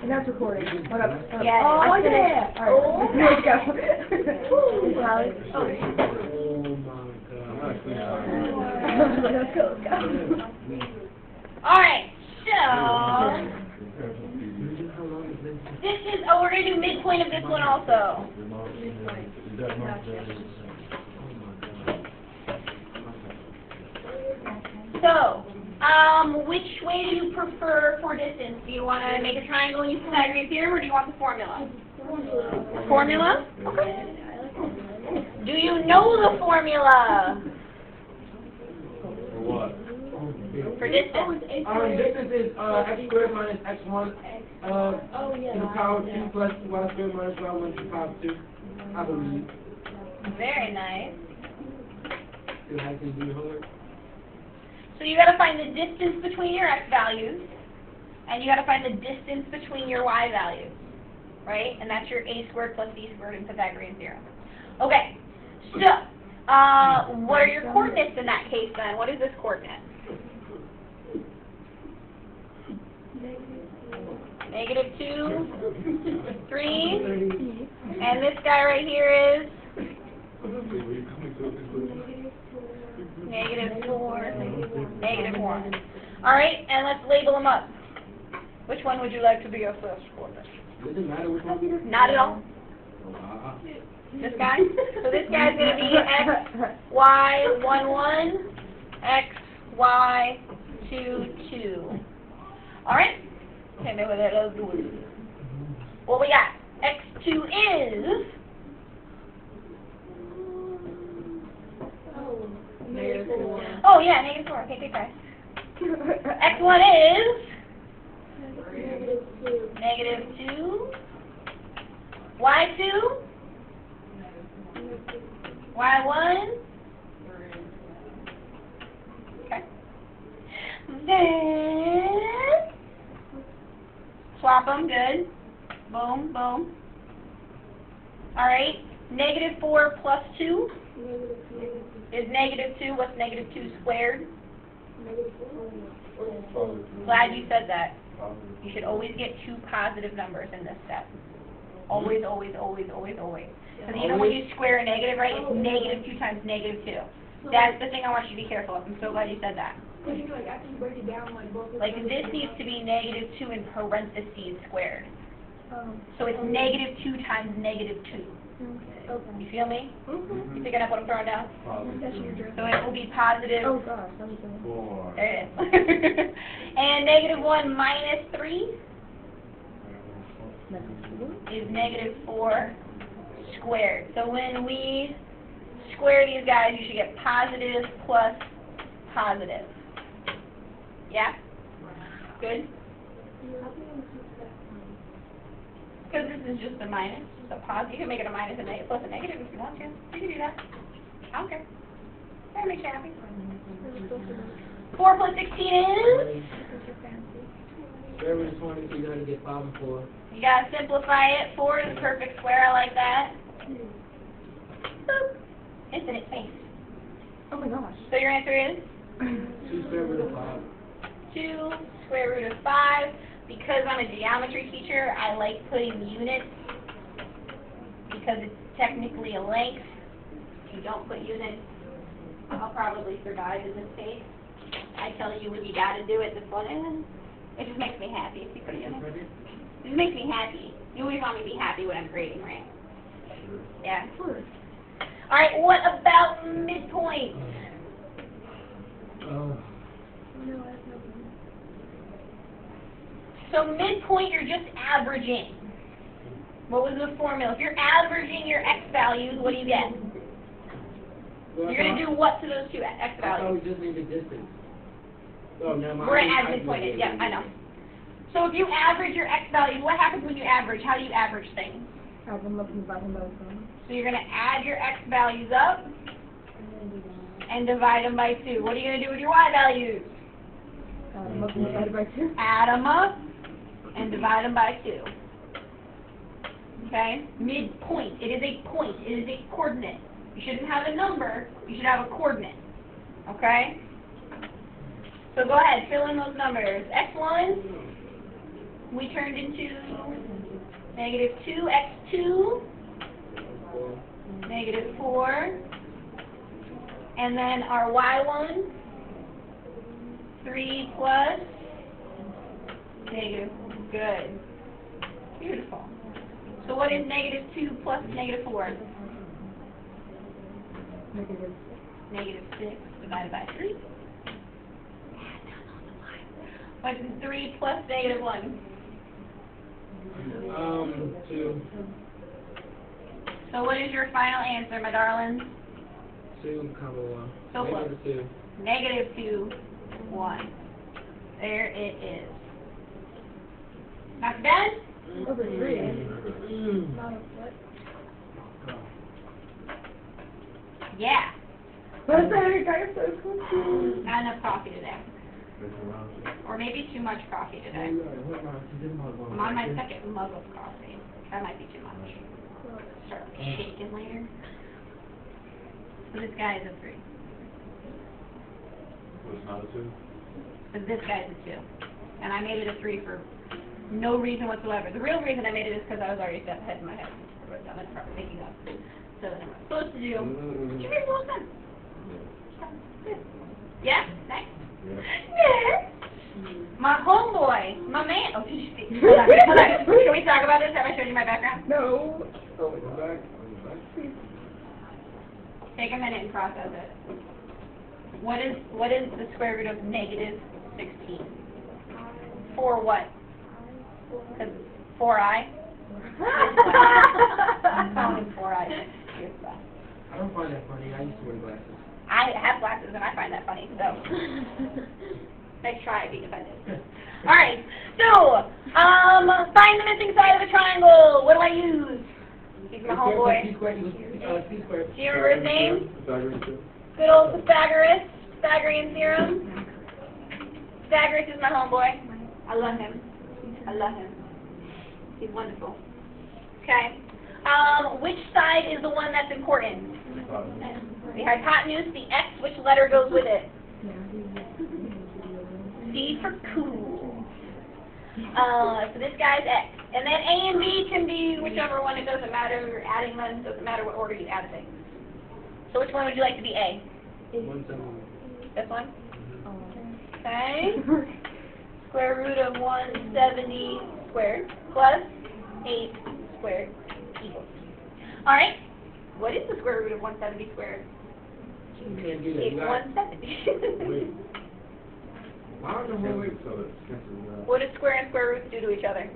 And that's recording. What up? Yeah. Oh, yeah. All right. Let's go. Let's go. Alright, so this is, oh, we're going to do midpoint of this one also. So, which way do you prefer for distance? Do you want to make a triangle and use Pythagorean theorem, or do you want the formula? Formula? Okay. Do you know the formula? For what? For distance. Distance is x squared minus x1 to the power of 2 plus y squared minus y1 to the power of 2. I believe. Very nice. Still have to do your homework. So you got to find the distance between your x values, and you got to find the distance between your y values, right? And that's your a squared plus b squared in Pythagorean theorem. Okay, so what are your coordinates in that case then? What is this coordinate? -2, 3, and this guy right here is -4, -1. All right, and let's label them up. Which one would you like to be your first coordinate? Does it matter which one? Not at all. This guy? So this guy's going to be x, y, 1, 1, x, y, 2, 2. All right? Okay, maybe that'll do it. What we got? x2 is... Oh, yeah, -4. Okay, good guys. x1 is... -2. y2? y1? Okay. Then... swap them, good. Boom, boom. Alright, -4 plus 2 is -2. What's -2 squared? Glad you said that. You should always get two positive numbers in this step. Always, always, always, always, always. Because even when you square a negative, right, it's -2 times -2. That's the thing I want you to be careful of. I'm so glad you said that. Like, this needs to be -2 in parentheses squared. So it's -2 times -2. You feel me? You picking up what I'm throwing down? So it will be positive. Oh gosh, that was good. There it is. And -1 minus 3 is -4 squared. So when we square these guys, you should get positive plus positive. Yeah? Good? Because this is just a minus. So positive. You can make it a minus and plus a negative if you want to. You can do that. I don't care. That makes you happy. 4 plus 16 is? Square root of 20, so you gotta get 5 and 4. You gotta simplify it. 4 is a perfect square. I like that. Boop. Infinite space. Oh my gosh. So your answer is? 2 square root of 5. 2 square root of 5. Because I'm a geometry teacher, I like putting units because it's technically a length. If you don't put units, I'll probably survive in this case. I tell you when you gotta do it, this one, it just makes me happy if you put units. It just makes me happy. You always want me to be happy when I'm grading, right? Yeah. Alright, what about midpoint? So midpoint, you're just averaging. What was the formula? If you're averaging your x values, what do you get? You're going to do what to those two x I thought values? we just need the distance. Oh, never mind. We're going to add midpoint. Yeah, I know. So if you average your x values, what happens when you average? How do you average things? Add them up and divide them by 2. So you're going to add your x values up and divide them by 2. What are you going to do with your y values? Add them up and divide by 2. Add them up and divide them by 2. Okay? Midpoint. It is a point. It is a coordinate. You shouldn't have a number. You should have a coordinate. Okay? So go ahead. Fill in those numbers. X1 we turned into negative 2x2, negative 4, and then our y1, 3 plus negative, good, beautiful. So what is negative 2 plus negative 4? Negative. Negative 6 divided by 3. What is 3 plus negative 1? 2. So what is your final answer, my darlings? 2, comma 1. So close. Negative 2. Negative 2, 1. There it is. Not bad? Over 3. Yeah. But I got so confused. Not enough coffee today. Or maybe too much coffee today. I'm on my second mug of coffee. That might be too much. Start shaking later. So this guy is a 3. Was not a 2? But this guy's a 2. And I made it a 3 for no reason whatsoever. The real reason I made it is because I was already set ahead in my head. I was thinking of. So what I'm supposed to do. Did you read well done? Yeah? Nice? Yeah. My homeboy, my man. Oh, did you see? Hold on, hold on. Can we talk about this? Have I showed you my background? No. Oh, back. Take a minute and process it. What is the square root of negative 16? For what? Because 4i? I'm calling him 4i. I don't find that funny. I used to wear glasses. I have glasses and I find that funny, so nice try being offended. Alright, so, find the missing side of a triangle. What do I use? He's my homeboy. C squared. Do you remember his name? Pythagorean 2. Good old Pythagoras, Pythagorean theorem. Pythagoras is my homeboy. I love him. I love him. He's wonderful. Okay. Which side is the one that's important? The hypotenuse, the x, which letter goes with it? C for cool. So this guy's x. And then A and B can be whichever one, it doesn't matter. You're adding them, doesn't matter what order you add things. So which one would you like to be A? 170. This one? Okay. Square root of 170 squared plus 8 squared equals. Alright. What is the square root of 170 squared? You can't do that. It's You got 170. wait. I don't know wait. So that's cancelled out. What does square and square roots do to each other?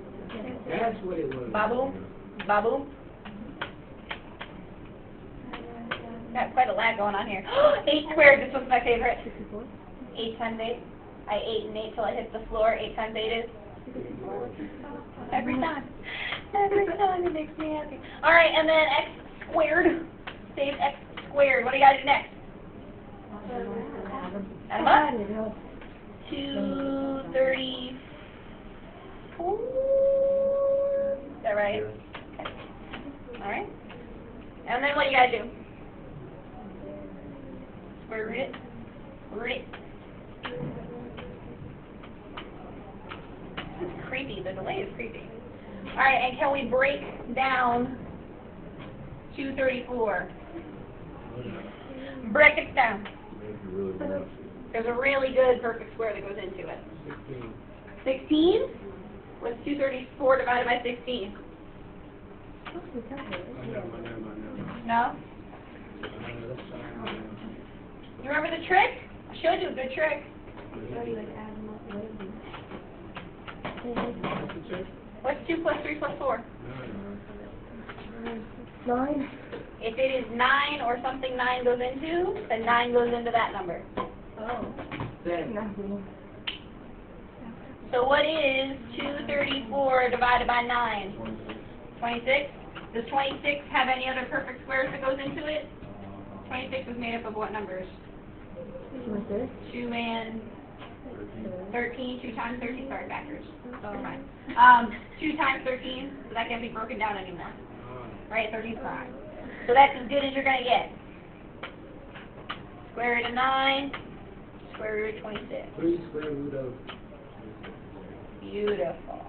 That's what it was. Baboom? Baboom? Got quite a lag going on here. 8 squared, this one's my favorite. 8 times 8. I 8 and 8 till I hit the floor. 8 times 8 is? Every time. Every time it makes me happy. Alright, and then x squared. Save x squared. What do you gotta do next? Add them up? 234. Is that right? Okay. Alright. And then what do you gotta do? Square root it. Root it. This is creepy. The delay is creepy. Alright, and can we break down 234? Break it down. There's a really good perfect square that goes into it. 16? What's 234 divided by 16? No? You remember the trick? I showed you a good trick. What's 2 plus 3 plus 4? 9. If it is 9 or something 9 goes into, then 9 goes into that number. Oh. So what is 234 divided by 9? 26? Does 26 have any other perfect squares that goes into it? 26 is made up of what numbers? 2 and 13. 2 times 13. Sorry, backwards. You're fine. 2 times 13, so that can't be broken down anymore. Right? 13 is fine. So that's as good as you're going to get. Square root of 9, square root of 26. 3 square root of. Beautiful.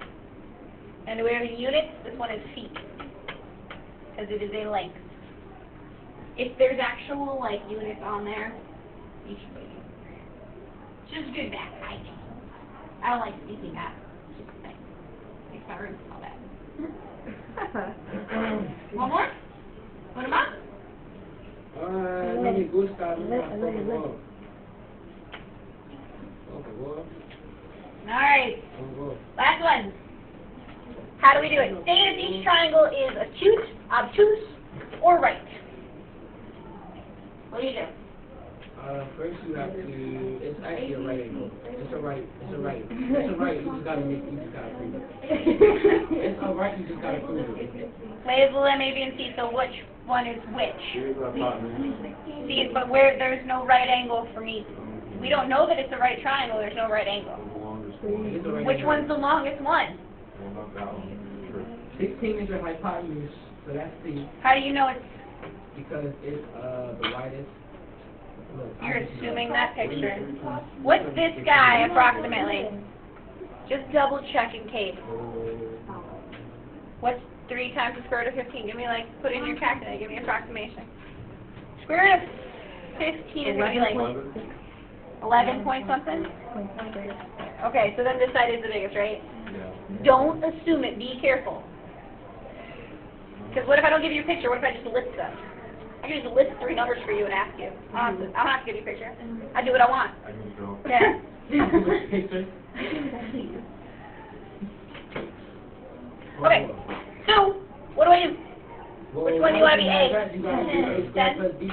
And we have units. This one is feet. Because it is a length. If there's actual, like, units on there, you should put it. Just good math, I think. I don't like speaking math. It's just a thing. Makes my room smell bad. One more? One more? No me gusta, no me gusta. Alright. Last one. How do we do it? State if each triangle is acute, obtuse, or right. What do you do? First you have to, it's actually a right angle. It's a right, you just gotta prove it. It's a right, you just gotta prove it. Label them A, B, and C, so which one is which? See, but where there's no right angle for me. We don't know that it's a right triangle, there's no right angle. Which one's the longest one? 16 is your hypotenuse, so that's C. How do you know it's... Because it's the widest. Look, You're assuming that picture. What's this guy, approximately? Just double check in case. What's 3 times the square root of 15? Give me, like, put it in your calculator. Give me an approximation. Square root of 15 is going to be, like, 11 point something? Okay, so then this side is the biggest, right? Don't assume it. Be careful. Because what if I don't give you a picture? What if I just list them? I can just list 3 numbers for you and ask you. I don't have to give you a picture. I do what I want. Yeah. Okay. So, what do I do? Which one do you want to be A? You gotta do A squared plus B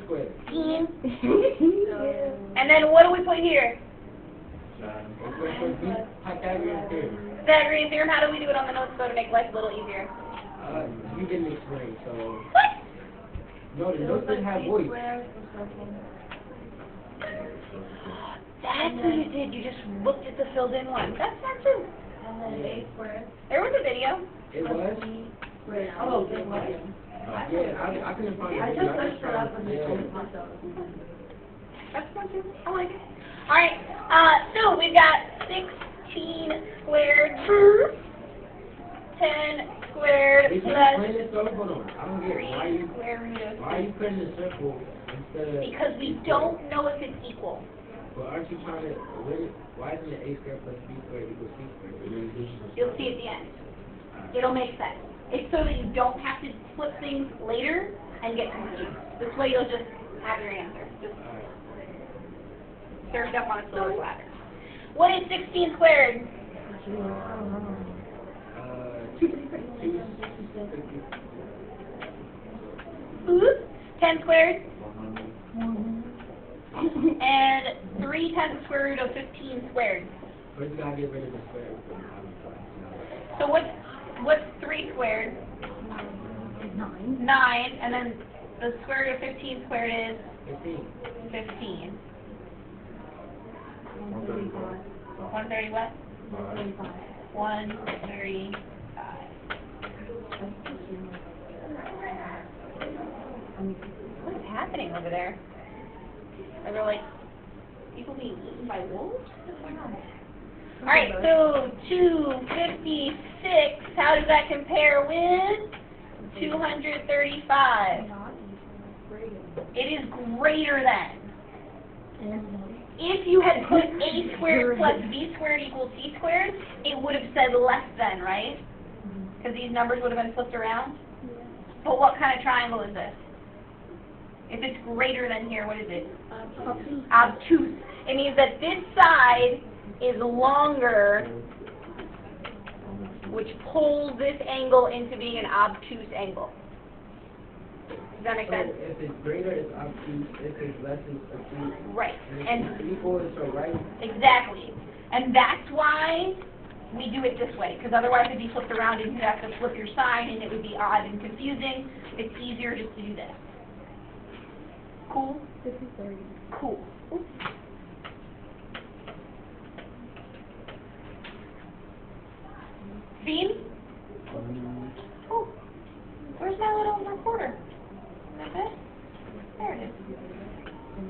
squared equals C squared. And then what do we put here? A squared plus B, Pythagorean theorem. Pythagorean theorem. How do we do it on the notes so to make life a little easier? You didn't explain, so... What? No, the notes didn't have voice. That's what you did. You just looked at the filled in one. That's not true. And then A squared. There was a video. It was? Oh, it was. Yeah, I couldn't find it. I just searched it up and Yeah. told it myself. That's not true. I like it. All right. So we've got 16 squared, 10 squared If you plus explain this, though, hold on. I don't get 3 it. square root of Why are you putting a circle instead of... because we don't know if it's equal. But aren't you trying to... Why isn't it A squared plus B squared equals C squared? You'll see at the end. It'll make sense. It's so that you don't have to flip things later and get confused. This way you'll just have your answer. Just search up on a silver platter. What is 16 squared? 10 squared? And 3 times the square root of 15 squared. First you gotta get rid of the square. So what's 3 squared? 9. And then the square root of 15 squared is? 15. 130 what? 135. What is happening over there? Are there, like, people being eaten by wolves? What's going on? Alright, so 256, how does that compare with 235? It is greater than. If you had put A squared plus B squared equals C squared, it would have said less than, right? Because these numbers would have been flipped around. But what kind of triangle is this? If it's greater than here, what is it? Obtuse. It means that this side is longer, which pulls this angle into being an obtuse angle. Does that make sense? So if it's greater, it's obtuse. If it's less, it's obtuse. Right. And if it's equal, it's so right. Exactly. And that's why we do it this way, because otherwise it'd be flipped around and you'd have to flip your sign and it would be odd and confusing. It's easier just to do this. Cool? Cool. Oops.